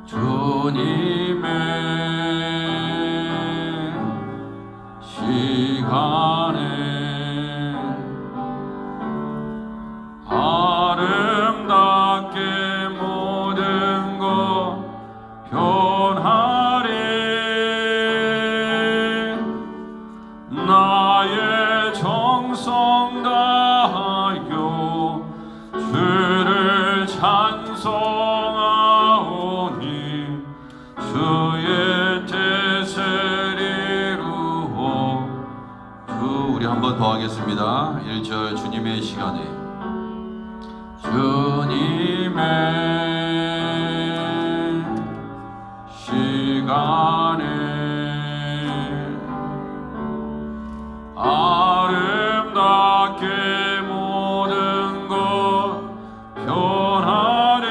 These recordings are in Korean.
주님의 시간에 아름답게 모든 것 변하리. 나의 정성 다하여 주를 찬송하오니 주의 뜻을 이루어 우리 한 번 더 하겠습니다. 1절 주님의 시간에 주님의 시간에 아름답게 모든 것 변하리.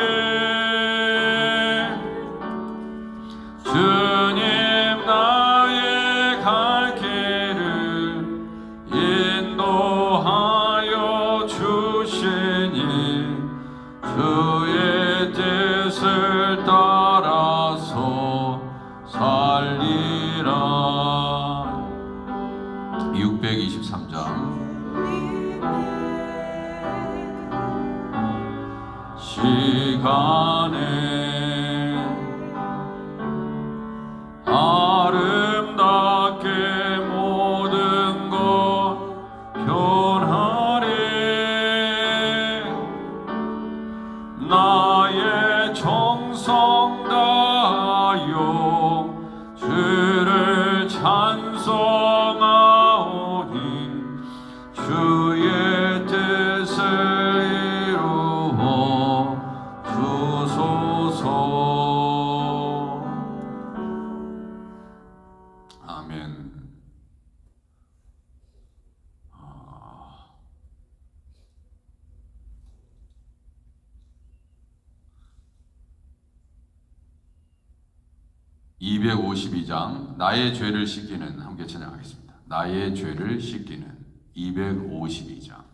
주님 나의 갈 길을 인도하여 주시니 주의 뜻을 따라서 살리라. 623장 시간에 아름답게 모든 것 변하리. 나의 정성 다하여 주를 찬송하오니 주의 뜻을 이루어 주소서. 아멘. 252장 나의 죄를 씻기는, 함께 찬양하겠습니다. 나의 죄를 씻기는 252장.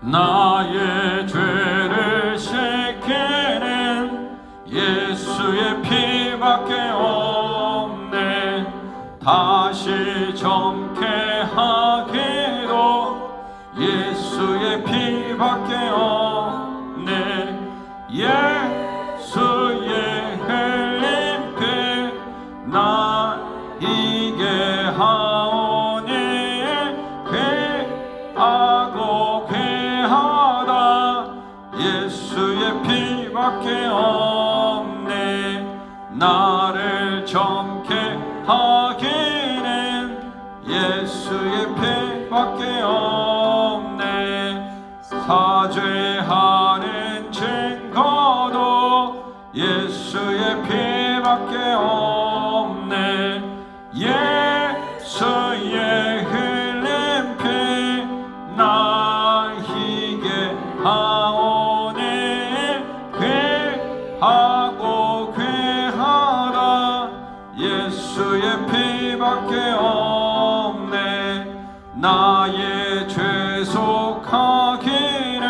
나의 죄를 씻기는 예수의 피밖에 없네. 다시 정케 하기도 예수의 피밖에 없네. 예수의 흘린 피 나이게 하오니 귀하고 귀하다. 예수의 피밖에 없네. 나를 정케 하기는 예수의 피밖에 없네. 사죄하는 증거도 예수의 피밖에 없네. 예수의 흘린 피 나이게 하오니 귀하고 귀하다. 예수의 피밖에 없네. 나의 죄 속하기는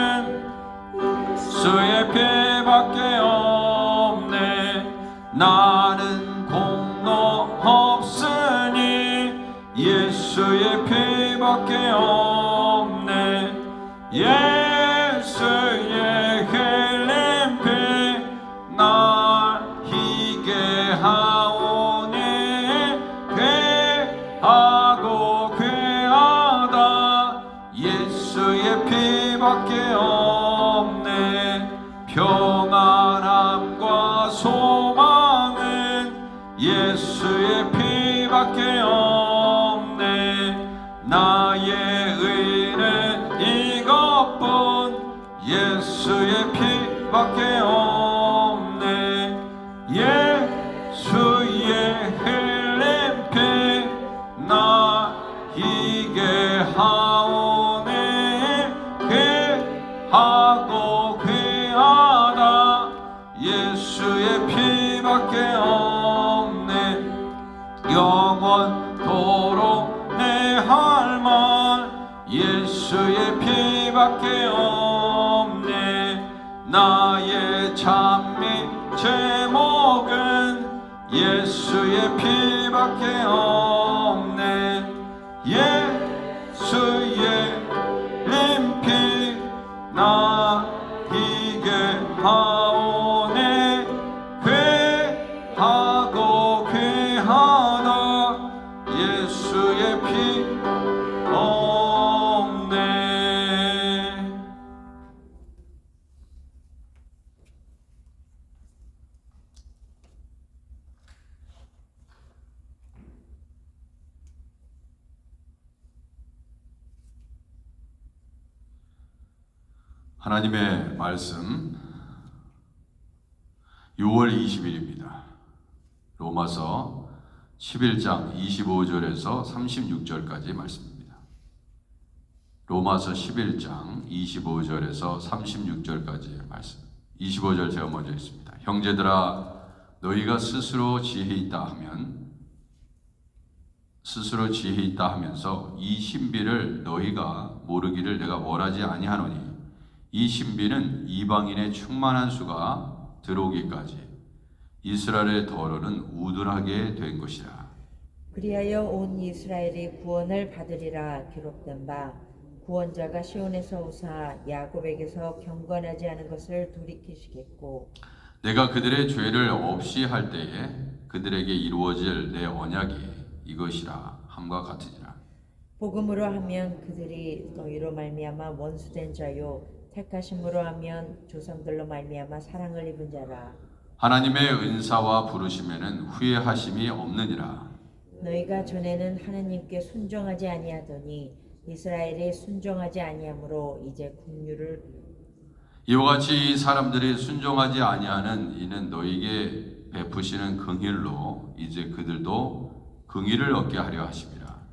예수의 피밖에 없네. 나는 공로 없으니 예수의 피밖에 없네. 예수의 흘린 피 나이게 하오니 귀하고 귀하다. 예수의 피밖에 없네. 평안함과 소망은 예수의 피밖에 없네. 나의 의는 이것뿐 예수의 피밖에 없네. 예수의 흘린 피 나이게 하오니 귀하고 귀하다. 예수의 피밖에 없네. 영원토록 내 할 말 예수의 피밖에 없네. 나의 찬미 제목은 예수의 피밖에 없네. 예수의 림피 나 이게 하오네. 괴하고 괴하다 예수의 피 없네. 하나님의 말씀 6월 20일입니다. 로마서 11장 25절에서 36절까지 말씀입니다. 로마서 11장 25절에서 36절까지의 말씀. 25절 제가 먼저 읽습니다. 형제들아 너희가 스스로 지혜 있다 하면서 이 신비를 너희가 모르기를 내가 원하지 아니하노니 이 신비는 이방인의 충만한 수가 들어오기까지 이스라엘의 더러는 우둔하게 된 것이라. 그리하여 온 이스라엘이 구원을 받으리라 기록된 바 구원자가 시온에서 오사 야곱에게서 경건하지 않은 것을 돌이키시겠고 내가 그들의 죄를 없이 할 때에 그들에게 이루어질 내 언약이 이것이라 함과 같으니라. 복음으로 하면 그들이 너희로 말미암아 원수된 자요 택하심으로 하면 조상들로 말미암아 사랑을 입은 자라. 하나님의 은사와 부르심에는 후회하심이 없느니라. 너희가 전에는 하나님께 순종하지 아니하더니 이스라엘이 순종하지 아니하므로 이제 긍휼을 이와 같이 이 사람들이 순종하지 아니하는 이는 너희에게 베푸시는 긍휼로 이제 그들도 긍휼을 얻게 하려 하심이라.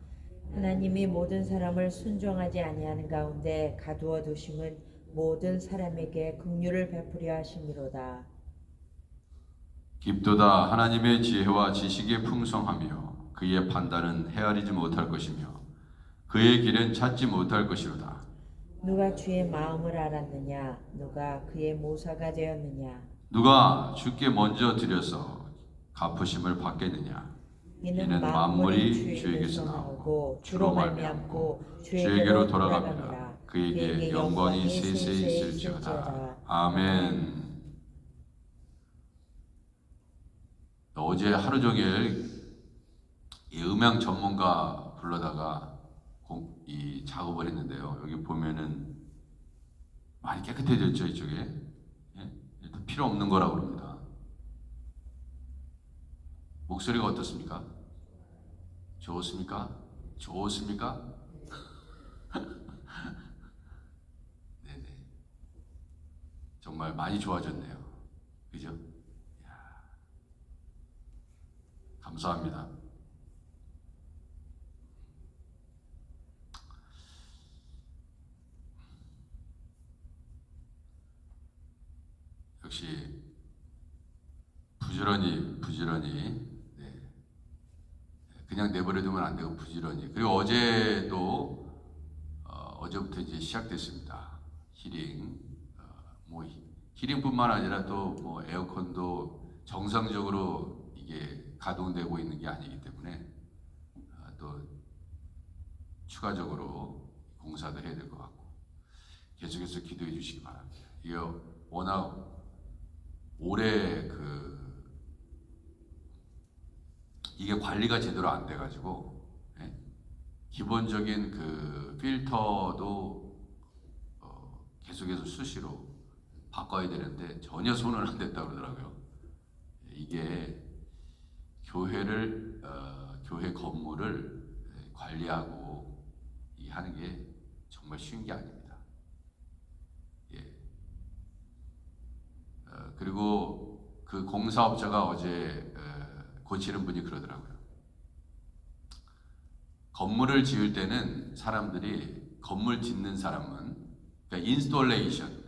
하나님이 모든 사람을 순종하지 아니하는 가운데 가두어 두심은 모든 사람에게 긍휼을 베푸려 하심이로다. 깊도다 하나님의 지혜와 지식이 풍성하며 그의 판단은 헤아리지 못할 것이며 그의 길은 찾지 못할 것이로다. 누가 주의 마음을 알았느냐? 누가 그의 모사가 되었느냐? 누가 주께 먼저 드려서 갚으심을 받겠느냐? 이는 만물이 주에게서 나오고 주로 말미암고 주에게로 돌아갑니다. 그에게 영광이 세세히 있을지어다. 아멘. 어제 하루 종일 이 음향 전문가 불러다가 이 작업을 했는데요. 여기 보면은 많이 깨끗해졌죠, 이쪽에. 예? 일단 필요 없는 거라고 그럽니다. 목소리가 어떻습니까? 좋습니까? 좋습니까? 네네. 정말 많이 좋아졌네요. 그죠? 이야. 감사합니다. 역시 부지런히 네. 그냥 내버려두면 안 되고 부지런히. 그리고 어제도 어제부터 이제 시작됐습니다. 힐링. 뭐 힐링뿐만 아니라 또 뭐 에어컨도 정상적으로 이게 가동되고 있는 게 아니기 때문에 또 추가적으로 공사도 해야 될 것 같고 계속해서 기도해 주시기 바랍니다. 이게 워낙 올해 이게 관리가 제대로 안 돼가지고 예? 기본적인 필터도 계속해서 수시로 바꿔야 되는데 전혀 손을 안 댔다고 그러더라고요. 이게 교회 건물을 관리하고 하는 게 정말 쉬운 게 아닙니다. 예. 그리고 그 공사업자가 어제 고치는 분이 그러더라고요. 건물을 지을 때는 사람들이 건물 짓는 사람은 그러니까 인스톨레이션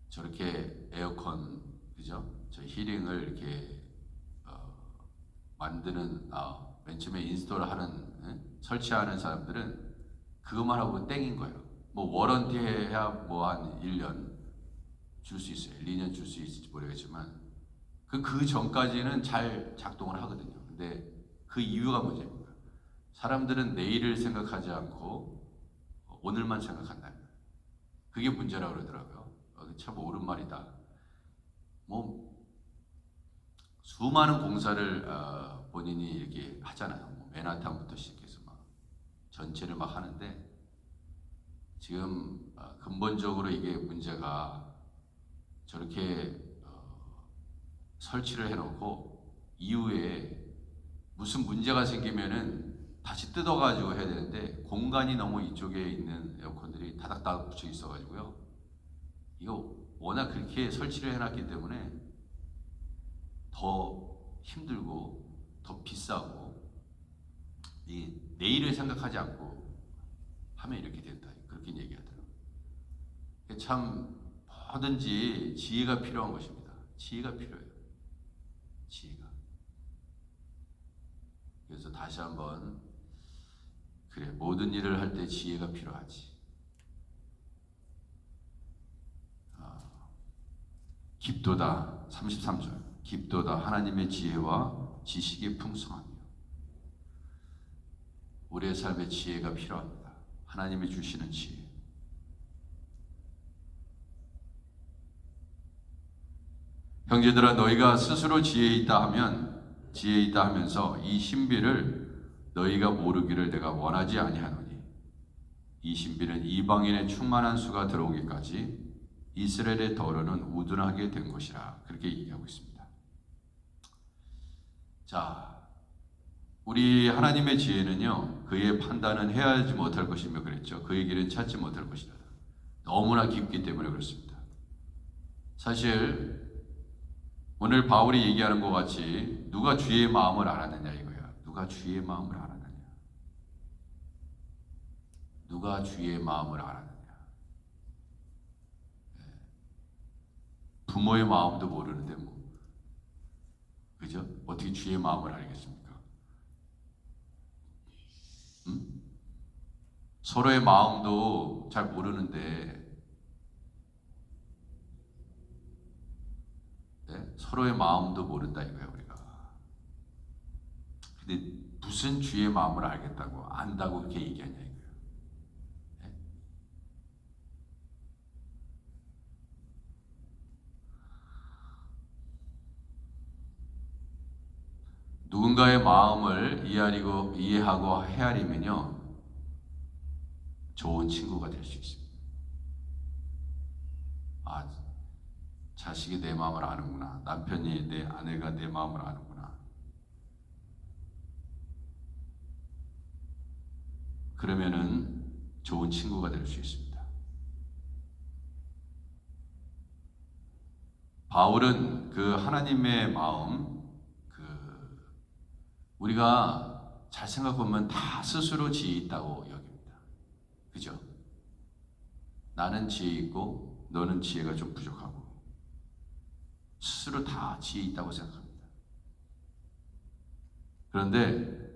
저렇게 에어컨 그죠? 저 힐링을 이렇게 만드는 맨 처음에 인스톨 하는 설치하는 사람들은 그것만 하고 땡인 거예요. 뭐 워런티 해야 뭐 한 1년 줄 수 있어요. 2년 줄 수 있을지 모르겠지만 그 전까지는 잘 작동을 하거든요. 근데 그 이유가 문제입니다. 사람들은 내일을 생각하지 않고 오늘만 생각한다. 그게 문제라고 그러더라고요. 참 옳은 말이다. 뭐 수많은 공사를 본인이 이렇게 하잖아요. 뭐 맨하탄부터 시작해서 막 전체를 막 하는데 지금 근본적으로 이게 문제가 저렇게 설치를 해놓고 이후에 무슨 문제가 생기면은 다시 뜯어가지고 해야 되는데 공간이 너무 이쪽에 있는 에어컨들이 다닥다닥 붙여 있어가지고요. 이거 워낙 그렇게 설치를 해놨기 때문에 더 힘들고 더 비싸고 이 내일을 생각하지 않고 하면 이렇게 된다. 그렇게 얘기하더라고요. 참 뭐든지 지혜가 필요한 것입니다. 지혜가 필요해요. 지혜가. 그래서 다시 한번 그래 모든 일을 할 때 지혜가 필요하지. 깊도다 33절 깊도다 하나님의 지혜와 지식의 풍성함이요. 우리의 삶에 지혜가 필요합니다. 하나님이 주시는 지혜. 형제들아 너희가 스스로 지혜 있다 하면서 이 신비를 너희가 모르기를 내가 원하지 아니하노니 이 신비는 이방인의 충만한 수가 들어오기까지 이스라엘의 더러는 우둔하게 된 것이라 그렇게 얘기하고 있습니다. 자, 우리 하나님의 지혜는요 그의 판단은 헤아리지 못할 것이며 그랬죠. 그의 길은 찾지 못할 것이다. 너무나 깊기 때문에 그렇습니다. 사실 오늘 바울이 얘기하는 것 같이 누가 주의 마음을 알았느냐 이거야. 누가 주의 마음을 알았느냐. 누가 주의 마음을 알았느냐. 부모의 마음도 모르는데 뭐 그죠? 어떻게 주의 마음을 알겠습니까? 서로의 마음도 잘 모르는데 서로의 마음도 모른다 이거야 우리가. 근데 무슨 주의 마음을 알겠다고 안다고 그렇게 얘기하냐 이거야. 누군가의 마음을 이해하고 헤아리면요 좋은 친구가 될 수 있습니다. 아, 자식이 내 마음을 아는구나. 남편이 내 아내가 내 마음을 아는구나. 그러면은 좋은 친구가 될 수 있습니다. 바울은 그 하나님의 마음, 우리가 잘 생각해보면 다 스스로 지혜 있다고 여깁니다. 그죠? 나는 지혜 있고 너는 지혜가 좀 부족하고 스스로 다 지혜 있다고 생각합니다. 그런데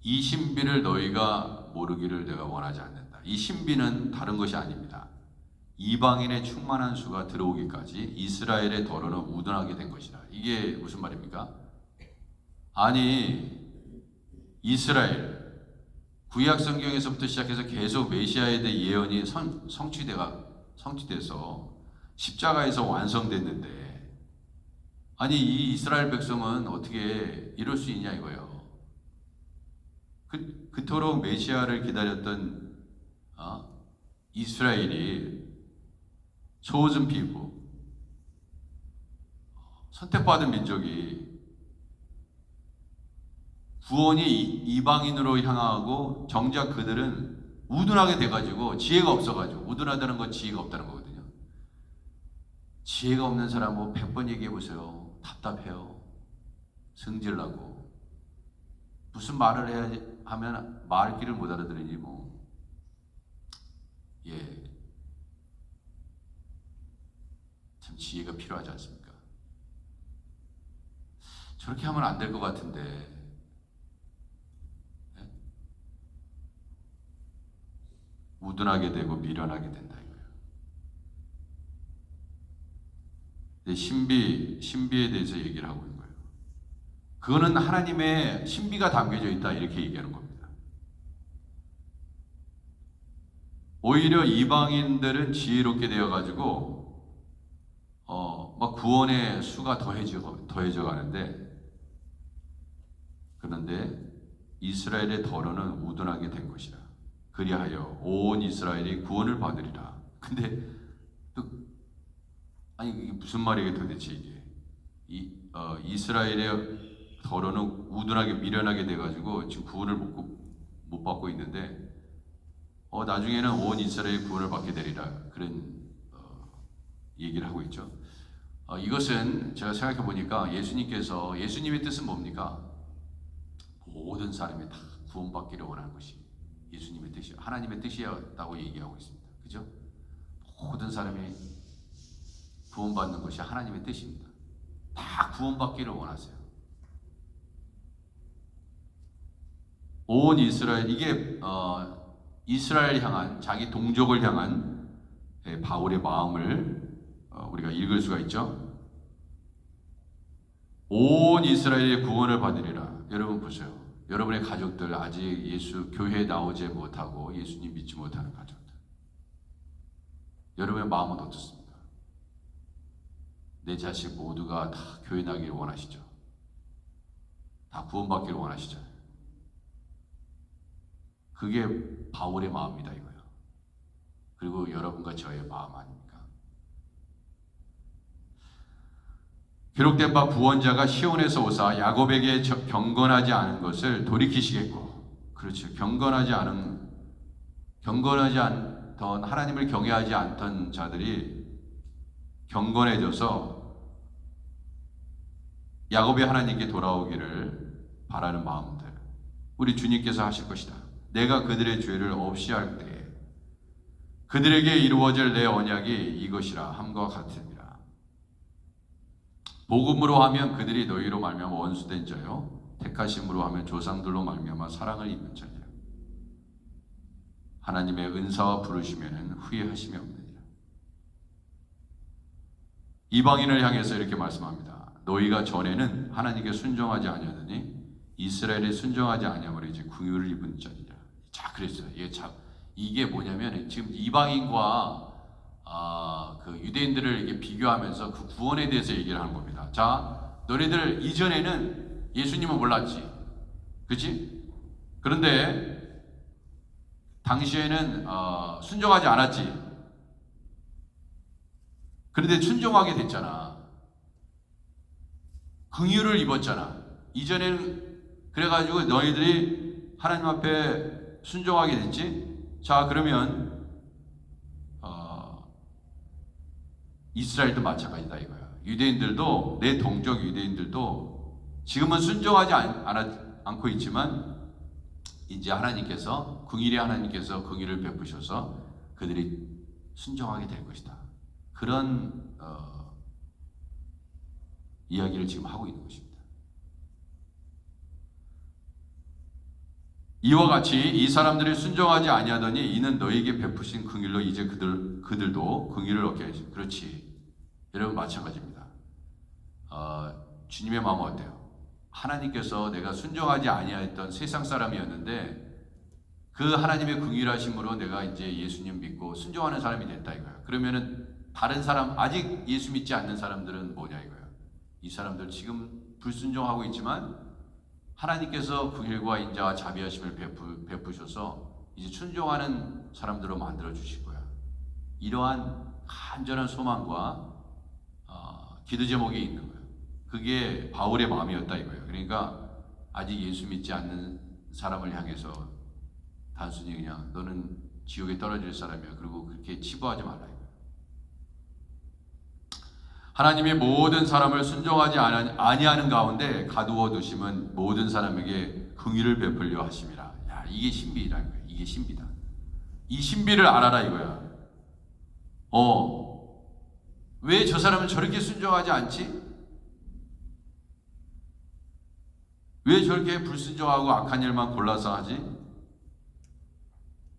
이 신비를 너희가 모르기를 내가 원하지 않는다. 이 신비는 다른 것이 아닙니다. 이방인의 충만한 수가 들어오기까지 이스라엘의 더러는 우둔하게 된 것이다. 이게 무슨 말입니까? 아니 이스라엘 구약 성경에서부터 시작해서 계속 메시아에 대해 예언이 성취돼서 십자가에서 완성됐는데 아니 이 이스라엘 백성은 어떻게 이럴 수 있냐 이거예요. 그토록 메시아를 기다렸던 이스라엘이 chosen people 선택받은 민족이 구원이 이방인으로 향하고 정작 그들은 우둔하게 돼가지고 지혜가 없어가지고 우둔하다는 건 지혜가 없다는 거거든요. 지혜가 없는 사람 뭐 100번 얘기해보세요. 답답해요. 승질나고 무슨 말을 해야 하면 말귀를 못 알아들으니 뭐 참 지혜가 필요하지 않습니까? 저렇게 하면 안 될 것 같은데. 예? 우둔하게 되고 미련하게 된다 이거예요. 신비에 대해서 얘기를 하고 있는 거예요. 그거는 하나님의 신비가 담겨져 있다 이렇게 얘기하는 겁니다. 오히려 이방인들은 지혜롭게 되어가지고 막 구원의 수가 더해져 가는데, 그런데 이스라엘의 더러는 우둔하게 된 것이라. 그리하여 온 이스라엘이 구원을 받으리라. 근데 또 아니 이게 무슨 말이에요 도대체 이게? 이스라엘의 더러는 우둔하게 미련하게 돼가지고 지금 구원을 못 받고 있는데 나중에는 온 이스라엘이 구원을 받게 되리라. 그런 얘기를 하고 있죠. 이것은 제가 생각해 보니까 예수님의 뜻은 뭡니까? 모든 사람이 다 구원받기를 원하는 것이 예수님의 뜻이, 하나님의 뜻이었다고 얘기하고 있습니다. 그죠? 모든 사람이 구원받는 것이 하나님의 뜻입니다. 다 구원받기를 원하세요. 온 이스라엘, 이게 이스라엘 향한, 자기 동족을 향한 바울의 마음을 우리가 읽을 수가 있죠. 온 이스라엘의 구원을 받으리라. 여러분 보세요. 여러분의 가족들, 아직 교회에 나오지 못하고 예수님 믿지 못하는 가족들, 여러분의 마음은 어떻습니까? 내 자식 모두가 다 교회 나기를 원하시죠? 다 구원받기를 원하시죠? 그게 바울의 마음이다 이거예요. 그리고 여러분과 저의 마음 아닙니까? 기록된 바 구원자가 시온에서 오사 야곱에게 경건하지 않은 것을 돌이키시겠고, 그렇죠. 경건하지 않던, 하나님을 경외하지 않던 자들이 경건해져서 야곱의 하나님께 돌아오기를 바라는 마음들, 우리 주님께서 하실 것이다. 내가 그들의 죄를 없이 할 때에 그들에게 이루어질 내 언약이 이것이라 함과 같으니라. 복음으로 하면 그들이 너희로 말미암아 원수된 자요, 택하심으로 하면 조상들로 말미암아 사랑을 입은 자니라. 하나님의 은사와 부르시면 후회하심이 없느니라. 이방인을 향해서 이렇게 말씀합니다. 너희가 전에는 하나님께 순종하지 아니하더니 이스라엘에 순종하지 아니함으로 이제 긍휼을 입은 자니라. 자, 그랬어요. 이게 뭐냐면 지금 이방인과 그 유대인들을 이렇게 비교하면서 그 구원에 대해서 얘기를 하는 겁니다. 자, 너희들 이전에는 예수님을 몰랐지, 그렇지? 그런데 당시에는 순종하지 않았지. 그런데 순종하게 됐잖아. 긍휼을 입었잖아. 이전에는 그래가지고 너희들이 하나님 앞에 순종하게 됐지. 자, 그러면 이스라엘도 마찬가지다 이거야. 유대인들도, 내 동족 유대인들도 지금은 순종하지 않고 있지만 이제 긍휼의 하나님께서 긍휼을 베푸셔서 그들이 순종하게 될 것이다. 그런 이야기를 지금 하고 있는 것입니다. 이와 같이 이 사람들이 순종하지 아니하더니 이는 너희에게 베푸신 긍휼로 이제 그들도 긍휼을 얻게 하시고. 그렇지. 여러분 마찬가지입니다. 주님의 마음은 어때요? 하나님께서 내가 순종하지 아니하였던 세상 사람이었는데 그 하나님의 긍휼하심으로 내가 이제 예수님 믿고 순종하는 사람이 됐다 이거야. 그러면은 다른 사람, 아직 예수 믿지 않는 사람들은 뭐냐 이거야. 이 사람들 지금 불순종하고 있지만 하나님께서 긍휼과 인자와 자비하심을 베푸셔서 이제 순종하는 사람들로 만들어 주실 거야. 이러한 간절한 소망과 기도 제목이 있는 거예요. 그게 바울의 마음이었다 이거예요. 그러니까 아직 예수 믿지 않는 사람을 향해서 단순히 그냥 너는 지옥에 떨어질 사람이야, 그리고 그렇게 치부하지 말라 이거예요. 하나님의 모든 사람을 순종하지 아니하는 가운데 가두어 두심은 모든 사람에게 긍휼을 베풀려 하심이라. 야, 이게 신비라는 거예요. 이게 신비다. 이 신비를 알아라 이거야. 왜 저 사람은 저렇게 순종하지 않지? 왜 저렇게 불순종하고 악한 일만 골라서 하지?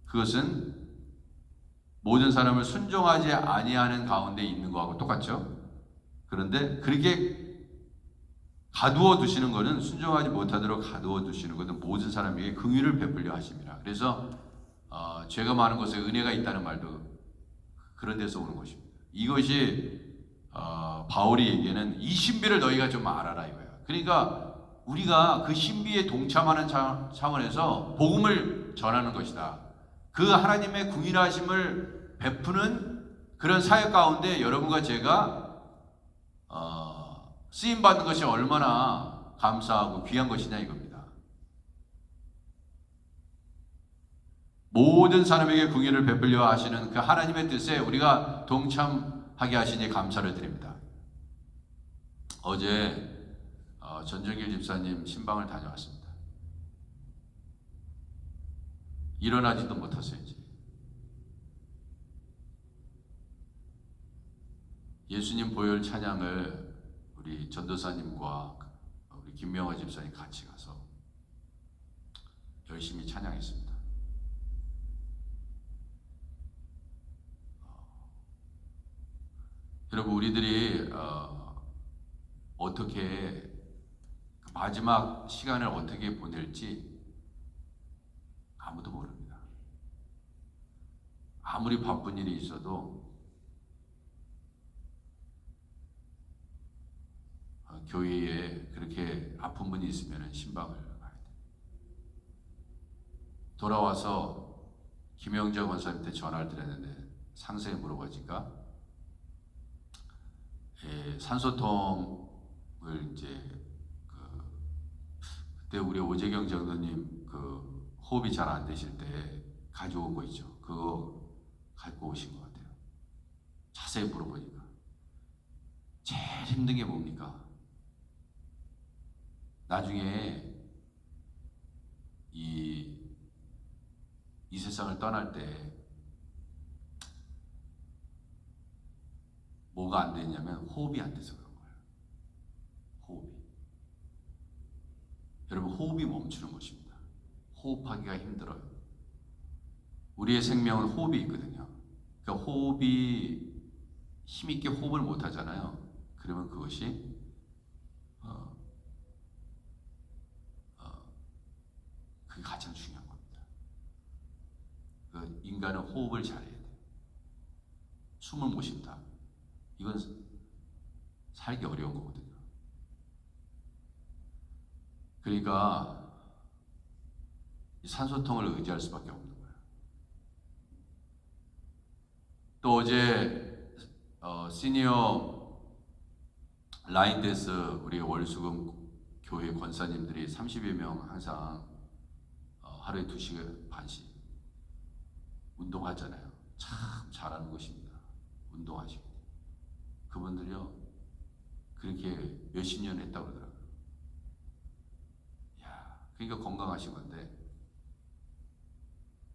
그것은 모든 사람을 순종하지 아니하는 가운데 있는 거하고 똑같죠. 그런데 그렇게 가두어 두시는 것은, 순종하지 못하도록 가두어 두시는 것은 모든 사람에게 긍휼을 베풀려 하심이라. 그래서 죄가 많은 곳에 은혜가 있다는 말도 그런 데서 오는 것입니다. 이것이 바울이 얘기하는 이 신비를 너희가 좀 알아라 이거야. 그러니까 우리가 그 신비에 동참하는 차원에서 복음을 전하는 것이다. 그 하나님의 긍휼하심을 베푸는 그런 사역 가운데 여러분과 제가 쓰임 받는 것이 얼마나 감사하고 귀한 것이냐 이겁니다. 모든 사람에게 긍휼을 베풀려 하시는 그 하나님의 뜻에 우리가 동참하게 하시니 감사를 드립니다. 어제 전정길 집사님 신방을 다녀왔습니다. 일어나지도 못했어요. 이제. 예수님 보혈 찬양을 우리 전도사님과 우리 김명화 집사님 같이 가서 열심히 찬양했습니다. 여러분, 우리들이 어떻게 마지막 시간을 어떻게 보낼지 아무도 모릅니다. 아무리 바쁜 일이 있어도 교회에 그렇게 아픈 분이 있으면 신방을 가야 돼요. 돌아와서 김영재 권사님한테 전화를 드렸는데 상세히 물어보니까 산소통을 이제 그때 우리 오재경 장로님 그 호흡이 잘 안 되실 때 가져온 거 있죠. 그거 갖고 오신 것 같아요. 자세히 물어보니까 제일 힘든 게 뭡니까? 나중에 이 세상을 떠날 때 뭐가 안 되냐면 호흡이 안 돼서 그런 거예요. 호흡이. 여러분, 호흡이 멈추는 것입니다. 호흡하기가 힘들어요. 우리의 생명은 호흡이 있거든요. 그러니까 호흡이 힘있게 호흡을 못 하잖아요. 그러면 그것이 그게 가장 중요한 겁니다. 그 인간은 호흡을 잘해야 돼요. 숨을 못 쉰다. 이건 살기 어려운 거거든요. 그러니까 산소통을 의지할 수밖에 없는 거예요. 또 어제 시니어 라인댄스 우리 월수금 교회 권사님들이 30여 명 항상 하루에 2시간 반씩 운동하잖아요. 참 잘하는 것입니다. 운동하시고 그분들이요 그렇게 몇십 년 했다고 그러더라고요. 야, 그러니까 건강하신 건데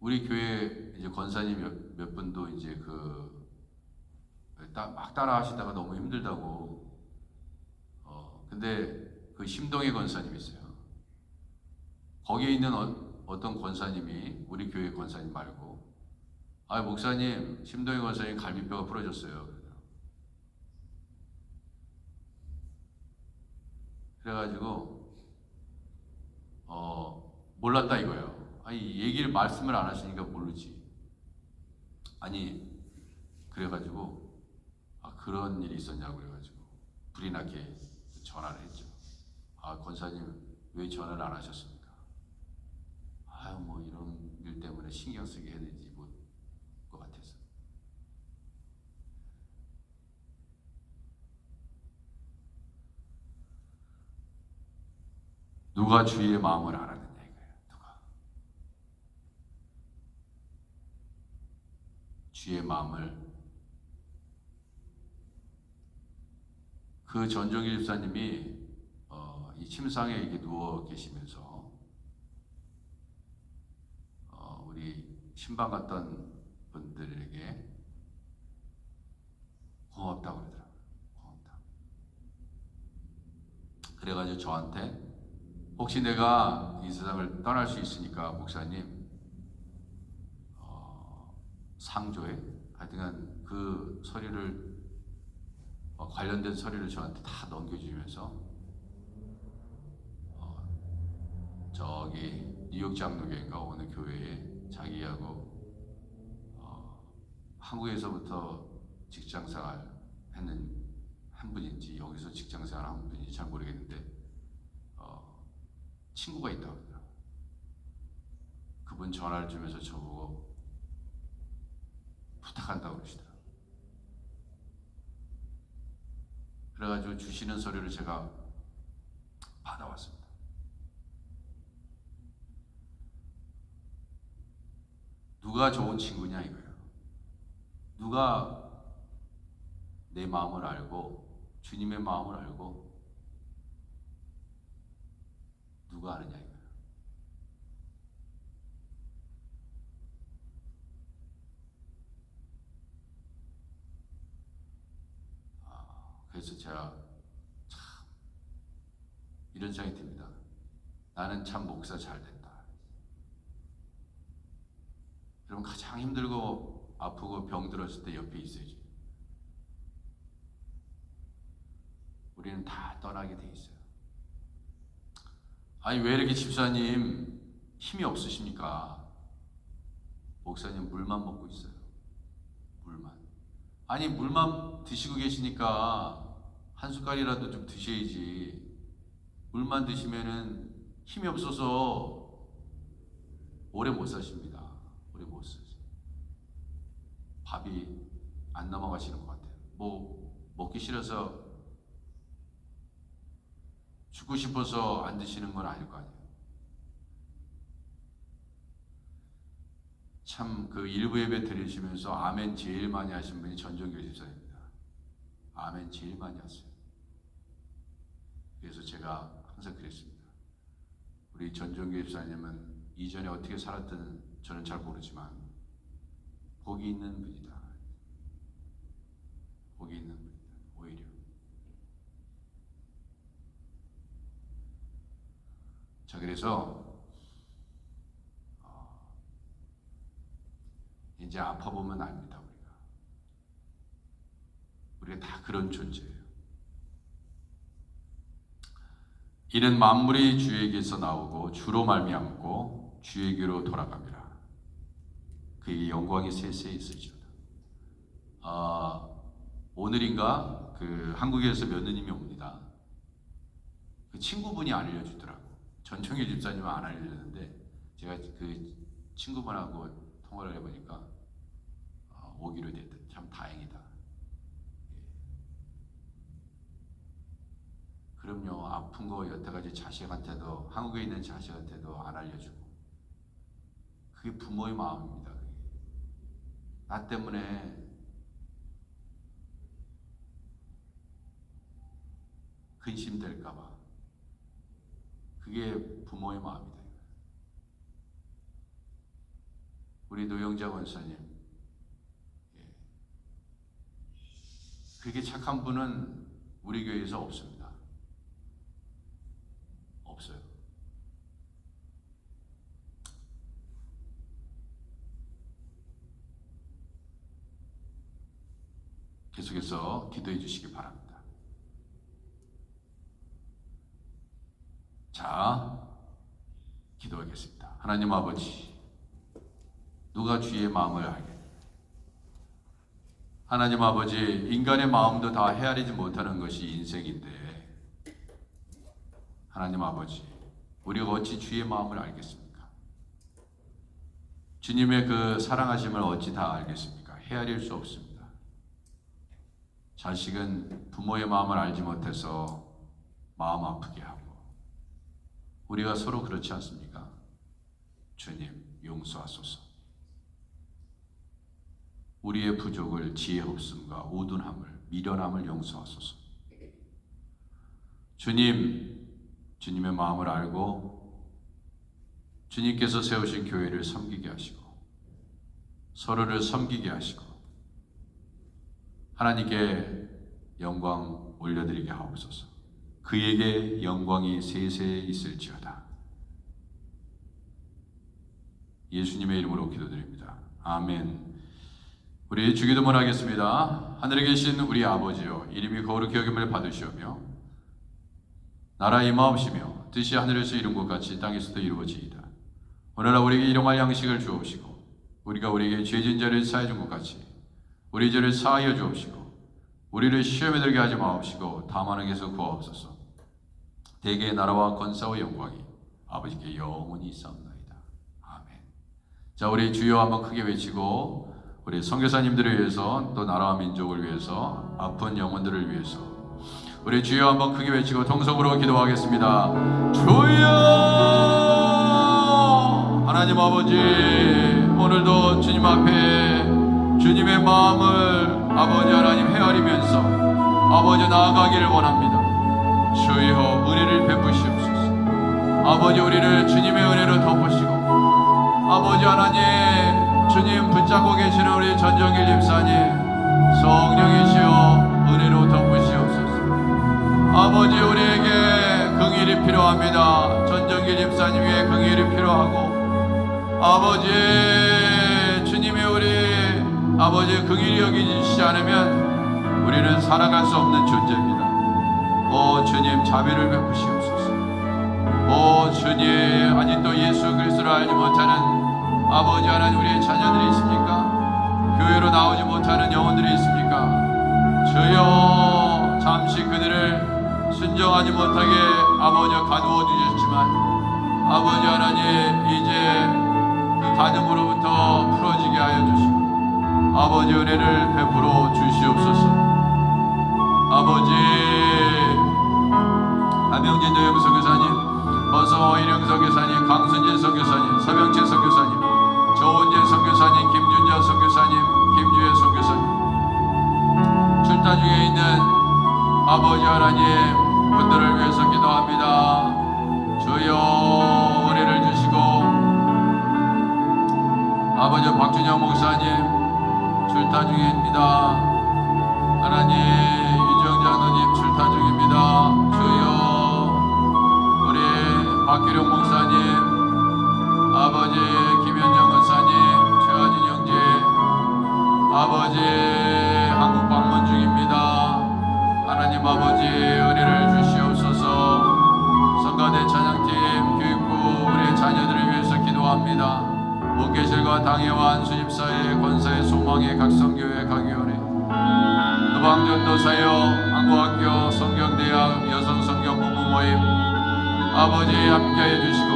우리 교회 이제 권사님 몇 분도 이제 막 따라 하시다가 너무 힘들다고 근데 그 심동의 권사님이 있어요. 거기에 있는 어떤 권사님이 우리 교회 권사님 말고 목사님 심동의 권사님 갈비뼈가 부러졌어요. 그래가지고 몰랐다 이거예요. 얘기를 말씀을 안 하시니까 모르지. 그래가지고 그런 일이 있었냐고 그래가지고 불이 나게 전화를 했죠. 권사님 왜 전화를 안 하셨습니까? 뭐 이런 일 때문에 신경 쓰게 해야 되지 뭐 것 같아서. 누가 주의 마음을 알았느냐 이거예요. 누가 주의 마음을. 그 전종일 집사님이 이 침상에 이렇게 누워 계시면서 우리 신방 갔던 분들에게 고맙다고 그러더라고요. 고맙다. 그래가지고 저한테 혹시 내가 이 세상을 떠날 수 있으니까 목사님 상조에 하여튼간 그 서류를 관련된 서류를 저한테 다 넘겨주면서 저기 뉴욕 장로교인가 어느 교회에 자기하고 한국에서부터 직장생활 했는 한 분인지 여기서 직장생활 한 분인지 잘 모르겠는데 친구가 있다고 하더라고요. 그분 전화를 주면서 저보고 부탁한다고 그러시더라고요. 그래가지고 주시는 서류를 제가 받아왔습니다. 누가 좋은 친구냐 이거예요. 누가 내 마음을 알고 주님의 마음을 알고 누가 아느냐 이거예요. 그래서 제가 참 이런 생각이 듭니다. 나는 참 목사 잘 됐다. 여러분 가장 힘들고 아프고 병들었을 때 옆에 있어야지. 우리는 다 떠나게 돼 있어요. 아니 왜 이렇게 집사님 힘이 없으십니까? 목사님 물만 먹고 있어요. 물만. 아니 물만 드시고 계시니까 한 숟갈이라도 좀 드셔야지. 물만 드시면은 힘이 없어서 오래 못 사십니다. 오래 못 사세요. 밥이 안 넘어가시는 것 같아요. 뭐 먹기 싫어서 죽고 싶어서 안 드시는 건 아닐 거 아니에요. 참 그 일부 예배 드리시면서 아멘 제일 많이 하신 분이 전종교 집사입니다. 아멘 제일 많이 하세요. 그래서 제가 항상 그랬습니다. 우리 전종교 집사님은 이전에 어떻게 살았든 저는 잘 모르지만 복이 있는 분이다. 복이 있는 분이다. 오히려. 자 그래서 이제 아파보면 압니다. 우리가 다 그런 존재예요. 이는 만물이 주에게서 나오고 주로 말미암고 주에게로 돌아갑니다. 그에게 영광이 세세히 있으리로다. 오늘인가 그 한국에서 며느님이 옵니다. 그 친구분이 안 알려주더라고. 전청일 집사님은 안 알려줬는데 제가 그 친구분하고 통화를 해보니까 오기로 됐다. 참 다행이다. 그럼요. 아픈 거 여태까지 자식한테도 한국에 있는 자식한테도 안 알려주고 그게 부모의 마음입니다. 그게. 나 때문에 근심될까봐 그게 부모의 마음이다. 우리 노영자 권사님 그렇게 착한 분은 우리 교회에서 없습니다. 없어요. 계속해서 기도해 주시기 바랍니다. 자, 기도하겠습니다. 하나님 아버지, 누가 주의 마음을 알게? 하나님 아버지, 인간의 마음도 다 헤아리지 못하는 것이 인생인데 하나님 아버지, 우리가 어찌 주의 마음을 알겠습니까? 주님의 그 사랑하심을 어찌 다 알겠습니까? 헤아릴 수 없습니다. 자식은 부모의 마음을 알지 못해서 마음 아프게 하고 우리가 서로 그렇지 않습니까? 주님 용서하소서. 우리의 부족을 지혜 없음과 우둔함을 미련함을 용서하소서. 주님, 주님의 마음을 알고 주님께서 세우신 교회를 섬기게 하시고 서로를 섬기게 하시고 하나님께 영광 올려드리게 하옵소서. 그에게 영광이 세세에 있을지어다. 예수님의 이름으로 기도드립니다. 아멘. 우리 주기도문 하겠습니다. 하늘에 계신 우리 아버지여, 이름이 거룩히 여김을 받으시오며 나라 임하옵시며 뜻이 하늘에서 이룬 것 같이 땅에서도 이루어지이다. 오늘날 우리에게 일용할 양식을 주옵시고 우리가 우리에게 죄진 자를 사해 준 것 같이 우리 죄를 사하여 주옵시고 우리를 시험에 들게 하지 마옵시고 다만 악에서 구하옵소서. 대개의 나라와 권세와 영광이 아버지께 영원히 있사옵나이다. 아멘. 자, 우리 주여 한번 크게 외치고 우리 선교사님들을 위해서 또 나라와 민족을 위해서 아픈 영혼들을 위해서 우리 주여 한번 크게 외치고 통성으로 기도하겠습니다. 주여 하나님 아버지, 오늘도 주님 앞에 주님의 마음을 아버지 하나님 헤아리면서 아버지 나아가기를 원합니다. 주여 은혜를 베푸시옵소서. 아버지 우리를 주님의 은혜로 덮으시고 아버지 하나님 주님 붙잡고 계시는 우리 전정길 집사님 성령이시여 은혜로 덮으시옵소서. 아버지 우리에게 긍휼이 필요합니다. 전정길 집사님 위에 긍휼이 필요하고 아버지 주님이 우리 아버지 긍휼히 여기시지 않으면 우리는 살아갈 수 없는 존재입니다. 오 주님 자비를 베푸시옵소서. 오 주님 아직도 예수 그리스도를 알지 못하는 아버지 하나님 우리의 자녀들이 있습니까? 교회로 나오지 못하는 영혼들이 있습니까? 주여 잠시 그들을 순종하지 못하게 아버지 가두어 주셨지만 아버지 하나님 이제 그 가늠으로부터 풀어지게 하여 주시고 아버지 은혜를 베풀어 주시옵소서. 아버지 함영진 도영 선교사님, 버서 이령 선교사님, 강순진 선교사님, 서병채 선교사님, 조은재 선교사님, 김준자 선교사님, 김주혜 선교사님, 출타 중에 있는 아버지 하나님 분들을 위해서 기도합니다. 주여 은혜를 주시고 아버지 박준영 목사님 출타 중입니다. 하나님 유정 장로님 출타 중입니다. 주여 우리 박기룡 목사님, 아버지 김현정 권사님, 최하진 형제 아버지 한국 방문 중입니다. 하나님 아버지 은혜를 주시옵소서. 성가대 찬양팀 교육부 우리 자녀들을 위해서 기도합니다. 목계실과 당회와 안수집사의 권사의 소망의 각성교회 각위원회 노방전도사여 한국학교 성경대학 여성성경 부부모임 아버지 함께해 주시고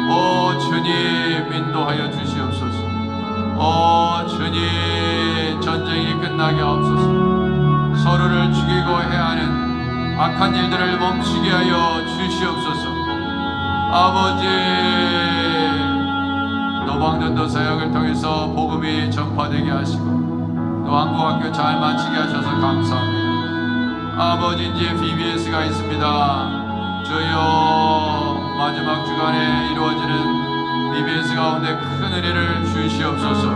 오 주님 인도하여 주시옵소서. 오 주님 전쟁이 끝나게 하옵소서. 서로를 죽이고 해하는 악한 일들을 멈추게 하여 주시옵소서. 아버지 노방전도 사역을 통해서 복음이 전파되게 하시고 또 한국학교 잘 마치게 하셔서 감사합니다. 아버지 이제 BBS가 있습니다. 주여 마지막 주간에 이루어지는 BBS 가운데 큰 은혜를 주시옵소서.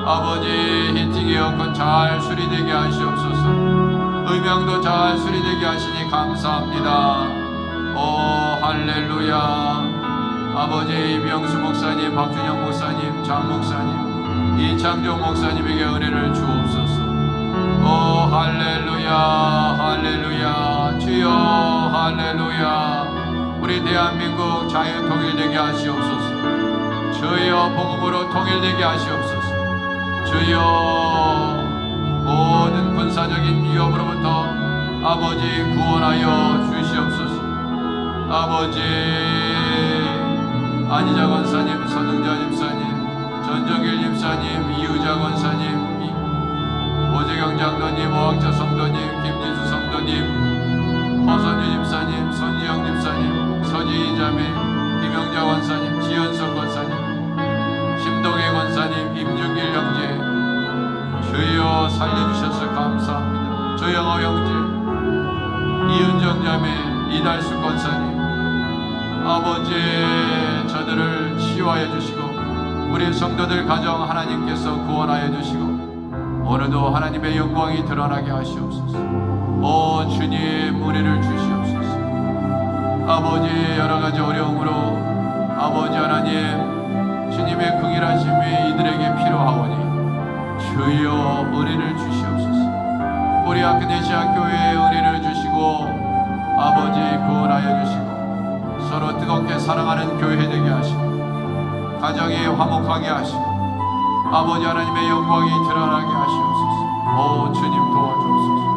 아버지 히팅 에어컨 잘 수리되게 하시옵소서. 음향도 잘 수리되게 하시니 감사합니다. 오 할렐루야. 아버지 이명수 목사님, 박준영 목사님, 장 목사님, 이창종 목사님에게 은혜를 주옵소서. 오 할렐루야 할렐루야. 주여 할렐루야. 우리 대한민국 자유 통일되게 하시옵소서. 주여 복음으로 통일되게 하시옵소서. 주여 모든 군사적인 위협으로부터 아버지 구원하여 주시옵소서. 아버지 안희자 권사님, 서등자 집사님, 전정길 집사님, 이유자 권사님, 오재경 장로님, 오학자 성도님, 김진수 성도님, 허선주 집사님, 손지영 집사님, 서지희 자매, 김영자 권사님, 지연석 권사님, 심동혜 권사님, 임준길 형제 주여 살려주셔서 감사합니다. 조영호 형제, 이은정 자매, 이달수 권사님 아버지 저들을 치유하여 주시고 우리 성도들 가정 하나님께서 구원하여 주시고 오늘도 하나님의 영광이 드러나게 하시옵소서. 오 주님 은혜를 주시옵소서. 아버지 여러 가지 어려움으로 아버지 하나님 주님의 긍휼하심이 이들에게 필요하오니 주여 은혜를 주시옵소서. 우리 아크네시아 교회에 은혜를 주시고 아버지 구원하여 주시고 서로 뜨겁게 사랑하는 교회 되게 하시고 가정이 화목하게 하시고 아버지 하나님의 영광이 드러나게 하시옵소서. 오 주님 도와주옵소서.